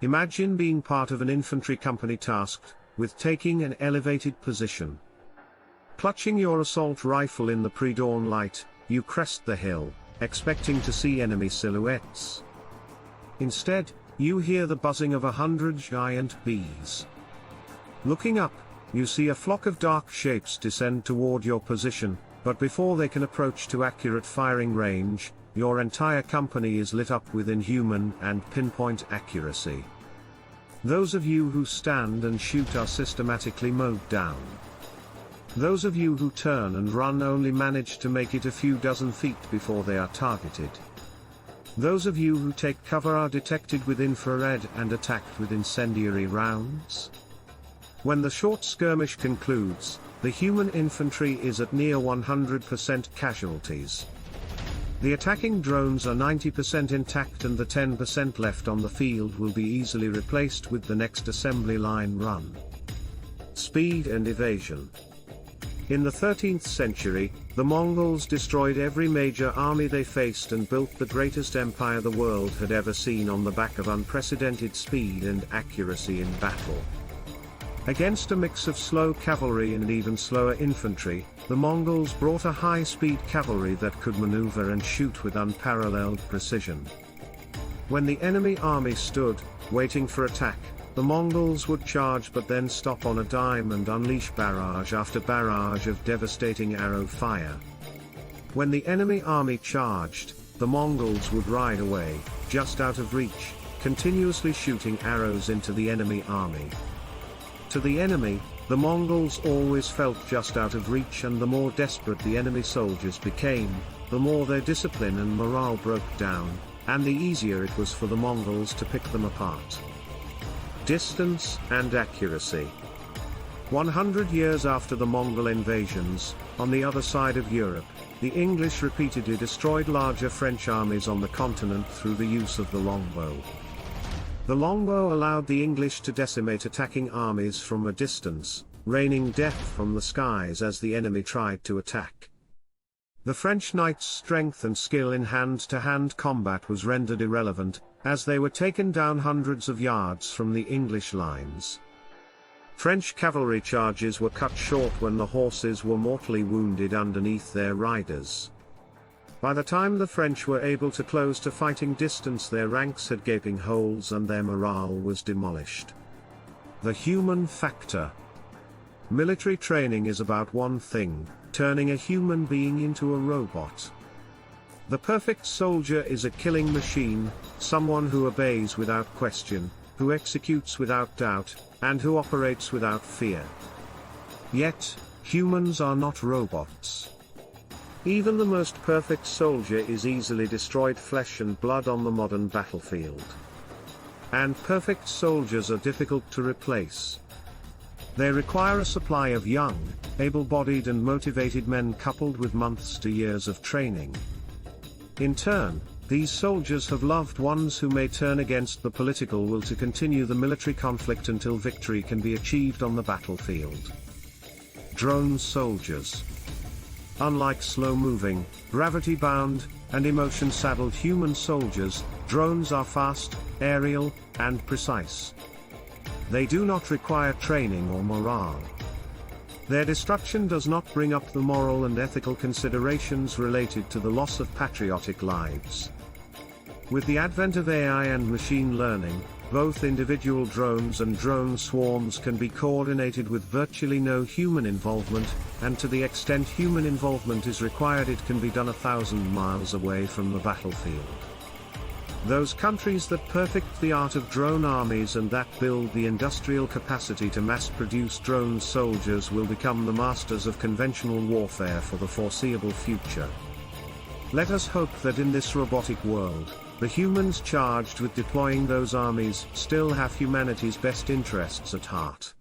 Imagine being part of an infantry company tasked with taking an elevated position. Clutching your assault rifle in the pre-dawn light, you crest the hill, expecting to see enemy silhouettes. Instead, you hear the buzzing of 100 giant bees. Looking up, you see a flock of dark shapes descend toward your position, but before they can approach to accurate firing range, your entire company is lit up with inhuman and pinpoint accuracy. Those of you who stand and shoot are systematically mowed down. Those of you who turn and run only manage to make it a few dozen feet before they are targeted. Those of you who take cover are detected with infrared and attacked with incendiary rounds. When the short skirmish concludes, the human infantry is at near 100% casualties. The attacking drones are 90% intact and the 10% left on the field will be easily replaced with the next assembly line run. Speed and evasion. In the 13th century, the Mongols destroyed every major army they faced and built the greatest empire the world had ever seen on the back of unprecedented speed and accuracy in battle. Against a mix of slow cavalry and even slower infantry, the Mongols brought a high-speed cavalry that could maneuver and shoot with unparalleled precision. When the enemy army stood, waiting for attack, the Mongols would charge but then stop on a dime and unleash barrage after barrage of devastating arrow fire. When the enemy army charged, the Mongols would ride away, just out of reach, continuously shooting arrows into the enemy army. To the enemy, the Mongols always felt just out of reach, and the more desperate the enemy soldiers became, the more their discipline and morale broke down, and the easier it was for the Mongols to pick them apart. Distance and accuracy. 100 years after the Mongol invasions, on the other side of Europe, the English repeatedly destroyed larger French armies on the continent through the use of the longbow. The longbow allowed the English to decimate attacking armies from a distance, raining death from the skies as the enemy tried to attack. The French knights' strength and skill in hand-to-hand combat was rendered irrelevant, as they were taken down hundreds of yards from the English lines. French cavalry charges were cut short when the horses were mortally wounded underneath their riders. By the time the French were able to close to fighting distance, their ranks had gaping holes and their morale was demolished. The human factor. Military training is about one thing: turning a human being into a robot. The perfect soldier is a killing machine, someone who obeys without question, who executes without doubt, and who operates without fear. Yet, humans are not robots. Even the most perfect soldier is easily destroyed, flesh and blood on the modern battlefield. And perfect soldiers are difficult to replace. They require a supply of young, able-bodied and motivated men coupled with months to years of training. In turn, these soldiers have loved ones who may turn against the political will to continue the military conflict until victory can be achieved on the battlefield. Drone soldiers. Unlike slow-moving, gravity-bound, and emotion-saddled human soldiers, drones are fast, aerial, and precise. They do not require training or morale. Their destruction does not bring up the moral and ethical considerations related to the loss of patriotic lives. With the advent of AI and machine learning, both individual drones and drone swarms can be coordinated with virtually no human involvement, and to the extent human involvement is required, it can be done 1,000 miles away from the battlefield. Those countries that perfect the art of drone armies and that build the industrial capacity to mass-produce drone soldiers will become the masters of conventional warfare for the foreseeable future. Let us hope that in this robotic world, the humans charged with deploying those armies still have humanity's best interests at heart.